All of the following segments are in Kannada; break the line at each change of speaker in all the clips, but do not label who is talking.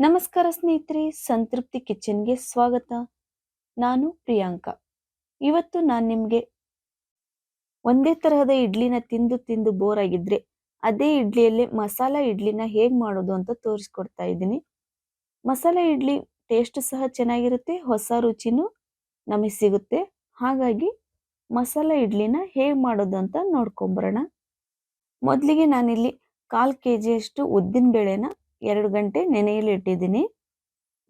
ನಮಸ್ಕಾರ ಸ್ನೇಹಿತರೆ, ಸಂತೃಪ್ತಿ ಕಿಚನ್ಗೆ ಸ್ವಾಗತ. ನಾನು ಪ್ರಿಯಾಂಕಾ. ಇವತ್ತು ನಾನು ನಿಮಗೆ ಒಂದೇ ತರಹದ ಇಡ್ಲಿನ ತಿಂದು ತಿಂದು ಬೋರ್ ಆಗಿದ್ರೆ ಅದೇ ಇಡ್ಲಿಯಲ್ಲೇ ಮಸಾಲಾ ಇಡ್ಲಿನ ಹೇಗೆ ಮಾಡೋದು ಅಂತ ತೋರಿಸ್ಕೊಡ್ತಾ ಇದ್ದೀನಿ. ಮಸಾಲಾ ಇಡ್ಲಿ ಟೇಸ್ಟ್ ಸಹ ಚೆನ್ನಾಗಿರುತ್ತೆ, ಹೊಸ ರುಚಿನೂ ನಮಗೆ ಸಿಗುತ್ತೆ. ಹಾಗಾಗಿ ಮಸಾಲಾ ಇಡ್ಲಿನ ಹೇಗೆ ಮಾಡೋದು ಅಂತ ನೋಡ್ಕೊಂಬರೋಣ. ಮೊದಲಿಗೆ ನಾನಿಲ್ಲಿ 1/4 kg ಉದ್ದಿನ ಬೇಳೆನ 2 ಗಂಟೆ ನೆನೆಯಲು ಇಟ್ಟಿದ್ದೀನಿ.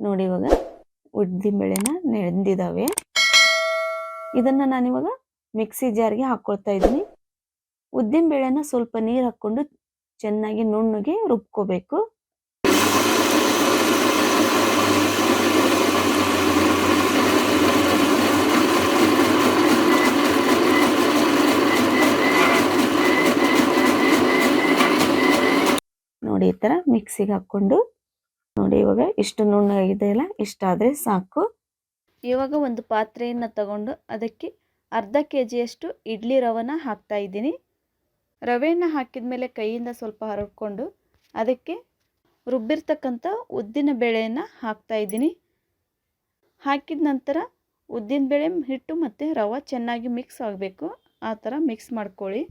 ನೋಡಿ, ಇವಾಗ ಉದ್ದಿನ ಬೇಳೆನ ನೆಂದಿದ್ದಾವೆ. ಇದನ್ನ ನಾನಿವಾಗ ಮಿಕ್ಸಿ ಜಾರ್ಗೆ ಹಾಕೊಳ್ತಾ ಇದ್ದೀನಿ. ಉದ್ದಿನ ಬೇಳೆನ ಸ್ವಲ್ಪ ನೀರು ಹಾಕೊಂಡು ಚೆನ್ನಾಗಿ ನುಣ್ಣಗೆ ರುಬ್ಕೋಬೇಕು. ನೋಡಿ, ಈ ತರ ಮಿಕ್ಸಿಗೆ ಹಾಕೊಂಡು ನೋಡಿ, ಇವಾಗ ಇಷ್ಟು ನುಣ್ಣಗಾಗಿದೆಯಲ್ಲ, ಇಷ್ಟಾದರೆ ಸಾಕು. ಇವಾಗ ಒಂದು ಪಾತ್ರೆಯನ್ನು ತಗೊಂಡು ಅದಕ್ಕೆ ಅರ್ಧ kg ಇಡ್ಲಿ ರವೆನ ಹಾಕ್ತಾ ಇದ್ದೀನಿ. ರವೆಯನ್ನು ಹಾಕಿದ ಮೇಲೆ ಕೈಯಿಂದ ಸ್ವಲ್ಪ ಹರಡ್ಕೊಂಡು ಅದಕ್ಕೆ ರುಬ್ಬಿರ್ತಕ್ಕಂಥ ಉದ್ದಿನ ಬೇಳೆಯನ್ನು ಹಾಕ್ತಾ ಇದ್ದೀನಿ. ಹಾಕಿದ ನಂತರ ಉದ್ದಿನ ಬೇಳೆ ಹಿಟ್ಟು ಮತ್ತು ರವೆ ಚೆನ್ನಾಗಿ ಮಿಕ್ಸ್ ಆಗಬೇಕು. ಆ ಥರ ಮಿಕ್ಸ್ ಮಾಡ್ಕೊಳ್ಳಿ.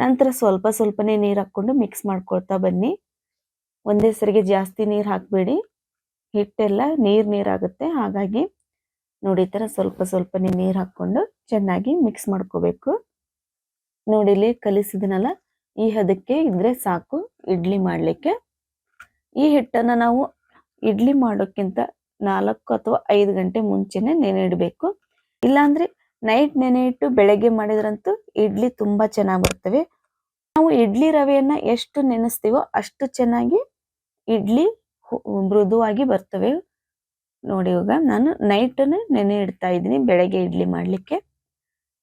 ನಂತರ ಸ್ವಲ್ಪ ಸ್ವಲ್ಪನೇ ನೀರು ಹಾಕ್ಕೊಂಡು ಮಿಕ್ಸ್ ಮಾಡ್ಕೊಳ್ತಾ ಬನ್ನಿ. ಒಂದೇ ಸರಿಗೆ ಜಾಸ್ತಿ ನೀರು ಹಾಕಬೇಡಿ, ಹಿಟ್ಟೆಲ್ಲ ನೀರಾಗುತ್ತೆ. ಹಾಗಾಗಿ ನೋಡಿ, ಈ ಥರ ಸ್ವಲ್ಪ ಸ್ವಲ್ಪನೇ ನೀರು ಹಾಕ್ಕೊಂಡು ಚೆನ್ನಾಗಿ ಮಿಕ್ಸ್ ಮಾಡ್ಕೋಬೇಕು. ನೋಡಿ, ಇಲ್ಲಿ ಕಲಿಸಿದನಲ್ಲ, ಈ ಹದಕ್ಕೆ ಇದ್ರೆ ಸಾಕು ಇಡ್ಲಿ ಮಾಡಲಿಕ್ಕೆ. ಈ ಹಿಟ್ಟನ್ನು ನಾವು ಇಡ್ಲಿ ಮಾಡೋಕ್ಕಿಂತ 4 ಅಥವಾ 5 ಗಂಟೆ ಮುಂಚೆನೆ ನೆನೆ ಇಡಬೇಕು. ಇಲ್ಲಾಂದ್ರೆ ನೈಟ್ ನೆನೆ ಇಟ್ಟು ಬೆಳಗ್ಗೆ ಮಾಡಿದ್ರಂತೂ ಇಡ್ಲಿ ತುಂಬಾ ಚೆನ್ನಾಗಿ ಬರ್ತವೆ. ನಾವು ಇಡ್ಲಿ ರವೆಯನ್ನ ಎಷ್ಟು ನೆನೆಸ್ತೀವೋ ಅಷ್ಟು ಚೆನ್ನಾಗಿ ಇಡ್ಲಿ ಮೃದುವಾಗಿ ಬರ್ತವೆ. ನೋಡಿ, ಇವಾಗ ನಾನು ನೈಟನ್ನು ನೆನೆ ಇಡ್ತಾ ಇದ್ದೀನಿ ಬೆಳಗ್ಗೆ ಇಡ್ಲಿ ಮಾಡಲಿಕ್ಕೆ.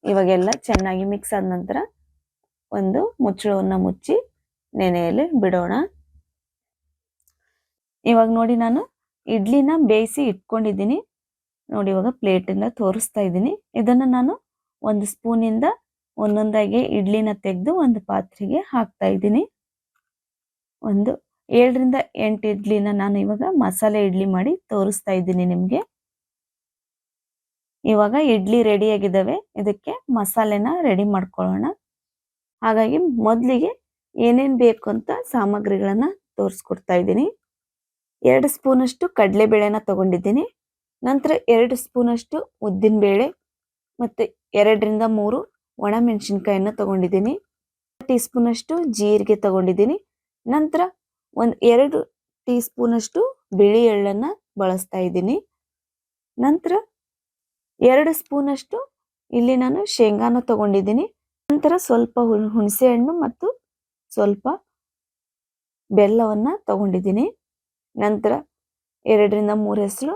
ಇವಾಗೆಲ್ಲ ಚೆನ್ನಾಗಿ ಮಿಕ್ಸ್ ಆದ ನಂತರ ಒಂದು ಮುಚ್ಚಳವನ್ನು ಮುಚ್ಚಿ ನೆನೆಯಲು ಬಿಡೋಣ. ಇವಾಗ ನೋಡಿ, ನಾನು ಇಡ್ಲಿನ ಬೇಯಿಸಿ ಇಟ್ಕೊಂಡಿದ್ದೀನಿ. ನೋಡಿ, ಇವಾಗ ಪ್ಲೇಟಿಂದ ತೋರಿಸ್ತಾ ಇದ್ದೀನಿ. ಇದನ್ನು ನಾನು ಒಂದು ಸ್ಪೂನಿಂದ ಒಂದೊಂದಾಗಿ ಇಡ್ಲಿನ ತೆಗೆದು ಒಂದು ಪಾತ್ರೆಗೆ ಹಾಕ್ತಾ ಇದ್ದೀನಿ. ಒಂದು 7 ರಿಂದ 8 ಇಡ್ಲಿನ ನಾನು ಇವಾಗ ಮಸಾಲೆ ಇಡ್ಲಿ ಮಾಡಿ ತೋರಿಸ್ತಾ ಇದ್ದೀನಿ ನಿಮಗೆ. ಇವಾಗ ಇಡ್ಲಿ ರೆಡಿ ಆಗಿದ್ದಾವೆ. ಇದಕ್ಕೆ ಮಸಾಲೆನ ರೆಡಿ ಮಾಡ್ಕೊಳ್ಳೋಣ. ಹಾಗಾಗಿ ಮೊದಲಿಗೆ ಏನೇನು ಬೇಕು ಅಂತ ಸಾಮಗ್ರಿಗಳನ್ನ ತೋರಿಸ್ಕೊಡ್ತಾ ಇದ್ದೀನಿ. 2 ಸ್ಪೂನಷ್ಟು ಕಡಲೆಬೇಳೆನ ತಗೊಂಡಿದ್ದೀನಿ. ನಂತರ 2 ಸ್ಪೂನಷ್ಟು ಉದ್ದಿನ ಬೇಳೆ ಮತ್ತು 2 ರಿಂದ 3 ಒಣಮೆಣಸಿನಕಾಯಿನ ತಗೊಂಡಿದ್ದೀನಿ. ಟೀ ಸ್ಪೂನಷ್ಟು ಜೀರಿಗೆ ತಗೊಂಡಿದ್ದೀನಿ. ನಂತರ 2 ಟೀ ಸ್ಪೂನಷ್ಟು ಬಿಳಿ ಎಳ್ಳನ್ನು ಬಳಸ್ತಾ ಇದ್ದೀನಿ. ನಂತರ 2 ಸ್ಪೂನಷ್ಟು ಇಲ್ಲಿ ನಾನು ಶೇಂಗಾನ ತಗೊಂಡಿದ್ದೀನಿ. ನಂತರ ಸ್ವಲ್ಪ ಹುಣಸೆ ಹಣ್ಣು ಮತ್ತು ಸ್ವಲ್ಪ ಬೆಲ್ಲವನ್ನು ತಗೊಂಡಿದ್ದೀನಿ. ನಂತರ 2 ರಿಂದ 3 ಹೆಸರು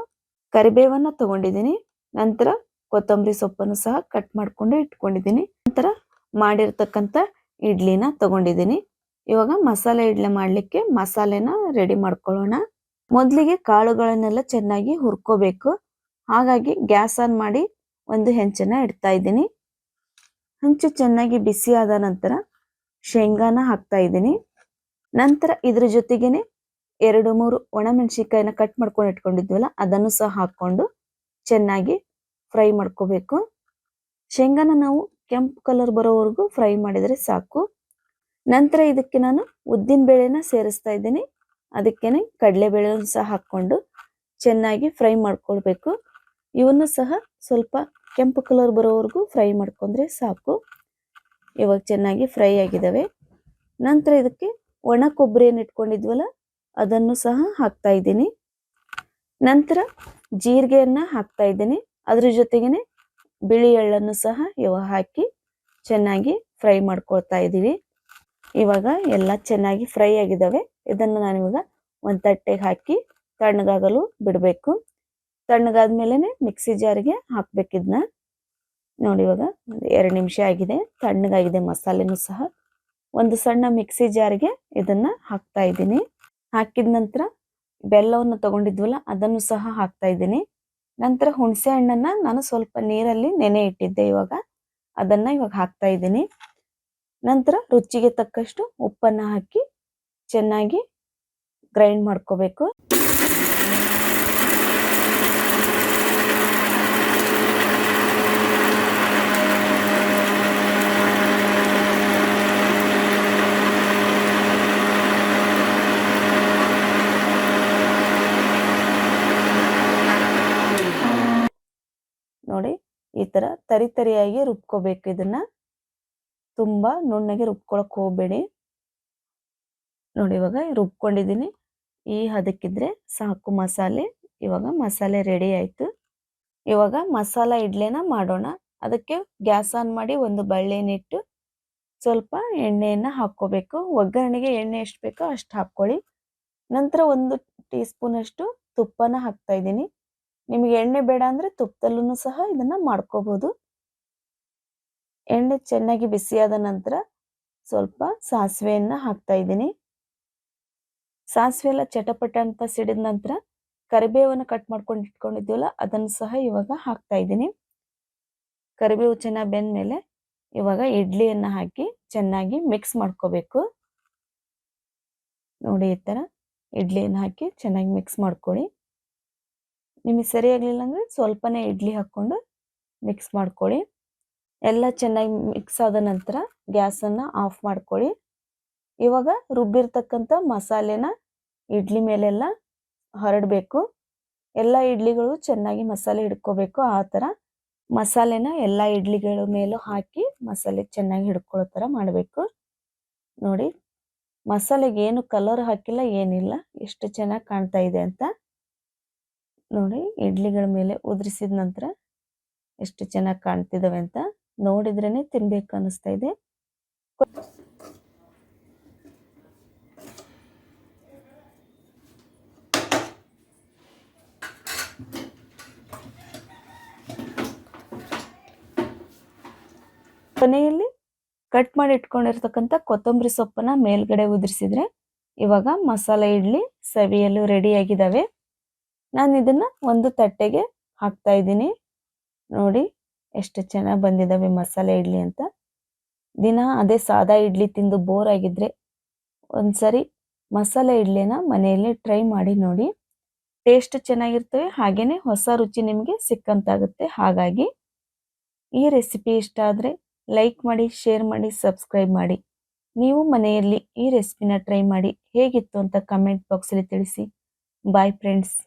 ಕರಿಬೇವನ್ನ ತಗೊಂಡಿದ್ದೀನಿ. ನಂತರ ಕೊತ್ತಂಬರಿ ಸೊಪ್ಪನ್ನು ಸಹ ಕಟ್ ಮಾಡ್ಕೊಂಡು ಇಟ್ಕೊಂಡಿದ್ದೀನಿ. ನಂತರ ಮಾಡಿರ್ತಕ್ಕಂಥ ಇಡ್ಲಿನ ತಗೊಂಡಿದ್ದೀನಿ. ಇವಾಗ ಮಸಾಲೆ ಇಡ್ಲಿ ಮಾಡಲಿಕ್ಕೆ ಮಸಾಲೆನ ರೆಡಿ ಮಾಡ್ಕೊಳ್ಳೋಣ. ಮೊದಲಿಗೆ ಕಾಳುಗಳನ್ನೆಲ್ಲ ಚೆನ್ನಾಗಿ ಹುರ್ಕೋಬೇಕು. ಹಾಗಾಗಿ ಗ್ಯಾಸ್ ಆನ್ ಮಾಡಿ ಒಂದು ಹೆಂಚನ್ನ ಇಡ್ತಾ ಇದ್ದೀನಿ. ಹೆಂಚು ಚೆನ್ನಾಗಿ ಬಿಸಿ ಆದ ನಂತರ ಶೇಂಗಾನ ಹಾಕ್ತಾ ಇದ್ದೀನಿ. ನಂತರ ಇದ್ರ ಜೊತೆಗೇನೆ 2-3 ಒಣಮೆಣಸಿನಕಾಯಿನ ಕಟ್ ಮಾಡ್ಕೊಂಡು ಇಟ್ಕೊಂಡಿದ್ವಲ್ಲ, ಅದನ್ನು ಸಹ ಹಾಕ್ಕೊಂಡು ಚೆನ್ನಾಗಿ ಫ್ರೈ ಮಾಡ್ಕೋಬೇಕು. ಶೇಂಗಾನ ನಾವು ಕೆಂಪು ಕಲರ್ ಬರೋವರೆಗೂ ಫ್ರೈ ಮಾಡಿದರೆ ಸಾಕು. ನಂತರ ಇದಕ್ಕೆ ನಾನು ಉದ್ದಿನ ಬೇಳೆನ ಸೇರಿಸ್ತಾ ಇದ್ದೀನಿ. ಅದಕ್ಕೇನೆ ಕಡಲೆಬೇಳೆನ ಸಹ ಹಾಕ್ಕೊಂಡು ಚೆನ್ನಾಗಿ ಫ್ರೈ ಮಾಡ್ಕೊಳ್ಬೇಕು. ಇವನ್ನು ಸಹ ಸ್ವಲ್ಪ ಕೆಂಪು ಕಲರ್ ಬರೋವರೆಗೂ ಫ್ರೈ ಮಾಡ್ಕೊಂಡ್ರೆ ಸಾಕು. ಇವಾಗ ಚೆನ್ನಾಗಿ ಫ್ರೈ ಆಗಿದ್ದಾವೆ. ನಂತರ ಇದಕ್ಕೆ ಒಣ ಕೊಬ್ಬರಿಯನ್ನು ಇಟ್ಕೊಂಡಿದ್ವಲ್ಲ, ಅದನ್ನು ಸಹ ಹಾಕ್ತಾ ಇದ್ದೀನಿ. ನಂತರ ಜೀರಿಗೆಯನ್ನ ಹಾಕ್ತಾ ಇದ್ದೀನಿ. ಅದ್ರ ಜೊತೆಗೇನೆ ಬಿಳಿ ಎಳ್ಳನ್ನು ಸಹ ಇವಾಗ ಹಾಕಿ ಚೆನ್ನಾಗಿ ಫ್ರೈ ಮಾಡ್ಕೊಳ್ತಾ ಇದ್ದೀವಿ. ಇವಾಗ ಎಲ್ಲ ಚೆನ್ನಾಗಿ ಫ್ರೈ ಆಗಿದ್ದಾವೆ. ಇದನ್ನು ನಾನು ಇವಾಗ ಒಂದು ತಟ್ಟೆಗೆ ಹಾಕಿ ತಣ್ಣಗಾಗಲು ಬಿಡಬೇಕು. ತಣ್ಣಗಾದ್ಮೇಲೆ ಮಿಕ್ಸಿ ಜಾರಿಗೆ ಹಾಕ್ಬೇಕಿದ್ನ. ನೋಡಿ ಇವಾಗ 2 ನಿಮಿಷ ಆಗಿದೆ, ತಣ್ಣಗಾಗಿದೆ ಮಸಾಲೆನೂ ಸಹ. ಒಂದು ಸಣ್ಣ ಮಿಕ್ಸಿ ಜಾರಿಗೆ ಇದನ್ನ ಹಾಕ್ತಾ ಇದ್ದೀನಿ. ಹಾಕಿದ ನಂತರ ಬೆಲ್ಲವನ್ನು ತಗೊಂಡಿದ್ವಲ್ಲ ಅದನ್ನು ಸಹ ಹಾಕ್ತಾ ಇದ್ದೀನಿ. ನಂತರ ಹುಣಸೆ ಹಣ್ಣನ್ನ ನಾನು ಸ್ವಲ್ಪ ನೀರಲ್ಲಿ ನೆನೆ ಇಟ್ಟಿದ್ದೆ, ಇವಾಗ ಇವಾಗ ಹಾಕ್ತಾ ಇದ್ದೀನಿ. ನಂತರ ರುಚಿಗೆ ತಕ್ಕಷ್ಟು ಉಪ್ಪನ್ನ ಹಾಕಿ ಚೆನ್ನಾಗಿ ಗ್ರೈಂಡ್ ಮಾಡ್ಕೋಬೇಕು. ನೋಡಿ ಈ ತರ ತರಿಯಾಗಿ ರುಬ್ಕೋಬೇಕು. ಇದನ್ನ ತುಂಬಾ ನುಣ್ಣಗೆ ರುಬ್ಕೊಳಕ್ ಹೋಗ್ಬೇಡಿ. ನೋಡಿ ಇವಾಗ ರುಬ್ಕೊಂಡಿದ್ದೀನಿ. ಈ ಹದಕ್ಕಿದ್ರೆ ಸಾಕು ಮಸಾಲೆ. ಇವಾಗ ಮಸಾಲೆ ರೆಡಿ ಆಯ್ತು. ಇವಾಗ ಮಸಾಲಾ ಇಡ್ಲಿನ ಮಾಡೋಣ. ಅದಕ್ಕೆ ಗ್ಯಾಸ್ ಆನ್ ಮಾಡಿ ಒಂದು ಬಳ್ಳಿನಿಟ್ಟು ಸ್ವಲ್ಪ ಎಣ್ಣೆಯನ್ನ ಹಾಕೋಬೇಕು. ಒಗ್ಗರಣೆಗೆ ಎಣ್ಣೆ ಎಷ್ಟು ಬೇಕೋ ಅಷ್ಟು ಹಾಕೊಳ್ಳಿ. ನಂತರ 1 ಟೀ ಸ್ಪೂನ್ ಅಷ್ಟು ತುಪ್ಪನ ಹಾಕ್ತಾ ಇದ್ದೀನಿ. ನಿಮಗೆ ಎಣ್ಣೆ ಬೇಡ ಅಂದ್ರೆ ತುಪ್ಪದಲ್ಲೂ ಸಹ ಇದನ್ನ ಮಾಡ್ಕೋಬಹುದು. ಎಣ್ಣೆ ಚೆನ್ನಾಗಿ ಬಿಸಿಯಾದ ನಂತರ ಸ್ವಲ್ಪ ಸಾಸಿವೆಯನ್ನ ಹಾಕ್ತಾ ಇದ್ದೀನಿ. ಸಾಸಿವೆ ಎಲ್ಲ ಚಟಪಟ ಅಂತ ಸಿಡಿದ ನಂತರ ಕರಿಬೇವನ್ನ ಕಟ್ ಮಾಡ್ಕೊಂಡು ಇಟ್ಕೊಂಡಿದ್ವಲ್ಲ ಅದನ್ನು ಸಹ ಇವಾಗ ಹಾಕ್ತಾ ಇದ್ದೀನಿ. ಕರಿಬೇವು ಚೆನ್ನಾಗಿ ಬೆಂದ್ಮೇಲೆ ಇವಾಗ ಇಡ್ಲಿಯನ್ನ ಹಾಕಿ ಚೆನ್ನಾಗಿ ಮಿಕ್ಸ್ ಮಾಡ್ಕೋಬೇಕು. ನೋಡಿ ಈ ತರ ಇಡ್ಲಿಯನ್ನ ಹಾಕಿ ಚೆನ್ನಾಗಿ ಮಿಕ್ಸ್ ಮಾಡ್ಕೊಳ್ಳಿ. ನಿಮಗೆ ಸರಿಯಾಗಲಿಲ್ಲ ಅಂದ್ರೆ ಸ್ವಲ್ಪನೇ ಇಡ್ಲಿ ಹಾಕೊಂಡು ಮಿಕ್ಸ್ ಮಾಡ್ಕೊಳ್ಳಿ. ಎಲ್ಲ ಚೆನ್ನಾಗಿ ಮಿಕ್ಸ್ ಆದ ನಂತರ ಗ್ಯಾಸನ್ನು ಆಫ್ ಮಾಡ್ಕೊಳ್ಳಿ. ಇವಾಗ ರುಬ್ಬಿರ್ತಕ್ಕಂಥ ಮಸಾಲೆನ ಇಡ್ಲಿ ಮೇಲೆಲ್ಲ ಹರಡಬೇಕು. ಎಲ್ಲ ಇಡ್ಲಿಗಳು ಚೆನ್ನಾಗಿ ಮಸಾಲೆ ಹಿಡ್ಕೋಬೇಕು. ಆ ಥರ ಮಸಾಲೆನ ಎಲ್ಲ ಇಡ್ಲಿಗಳ ಮೇಲೂ ಹಾಕಿ ಮಸಾಲೆ ಚೆನ್ನಾಗಿ ಹಿಡ್ಕೊಳ್ಳೋ ಥರ ಮಾಡಬೇಕು. ನೋಡಿ ಮಸಾಲೆಗೆ ಏನು ಕಲರ್ ಹಾಕಿಲ್ಲ, ಏನಿಲ್ಲ, ಎಷ್ಟು ಚೆನ್ನಾಗಿ ಕಾಣ್ತಾ ಇದೆ ಅಂತ. ನೋಡಿ ಇಡ್ಲಿಗಳ ಮೇಲೆ ಉದುರಿಸಿದ ನಂತರ ಎಷ್ಟು ಚೆನ್ನಾಗಿ ಕಾಣ್ತಿದ್ದಾವೆ ಅಂತ ನೋಡಿದ್ರೇನೆ ತಿನ್ಬೇಕು ಅನಿಸ್ತಾ ಇದೆ. ಕೊನೆಯಲ್ಲಿ ಕಟ್ ಮಾಡಿ ಇಟ್ಕೊಂಡಿರ್ತಕ್ಕಂಥ ಕೊತ್ತಂಬರಿ ಸೊಪ್ಪನ್ನ ಮೇಲ್ಗಡೆ ಉದುರಿಸಿದ್ರೆ ಇವಾಗ ಮಸಾಲೆ ಇಡ್ಲಿ ಸವಿಯಲು ರೆಡಿ ಆಗಿದ್ದಾವೆ. ನಾನು ಇದನ್ನ ಒಂದು ತಟ್ಟೆಗೆ ಹಾಕ್ತಾ ಇದ್ದೀನಿ. ನೋಡಿ ಎಷ್ಟು ಚೆನ್ನಾಗಿ ಬಂದಿದ್ದಾವೆ ಮಸಾಲೆ ಇಡ್ಲಿ ಅಂತ. ದಿನ ಅದೇ ಸಾದಾ ಇಡ್ಲಿ ತಿಂದು ಬೋರ್ ಆಗಿದ್ರೆ ಒಂದ್ಸರಿ ಮಸಾಲೆ ಇಡ್ಲಿನ ಮನೆಯಲ್ಲಿ ಟ್ರೈ ಮಾಡಿ ನೋಡಿ. ಟೇಸ್ಟ್ ಚೆನ್ನಾಗಿರ್ತವೆ, ಹಾಗೇನೆ ಹೊಸ ರುಚಿ ನಿಮಗೆ ಸಿಕ್ಕಂತಾಗುತ್ತೆ. ಹಾಗಾಗಿ ಈ ರೆಸಿಪಿ ಇಷ್ಟ ಆದರೆ ಲೈಕ್ ಮಾಡಿ, ಶೇರ್ ಮಾಡಿ, ಸಬ್ಸ್ಕ್ರೈಬ್ ಮಾಡಿ. ನೀವು ಮನೆಯಲ್ಲಿ ಈ ರೆಸಿಪಿನ ಟ್ರೈ ಮಾಡಿ ಹೇಗಿತ್ತು ಅಂತ ಕಮೆಂಟ್ ಬಾಕ್ಸಲ್ಲಿ ತಿಳಿಸಿ. Bye friends.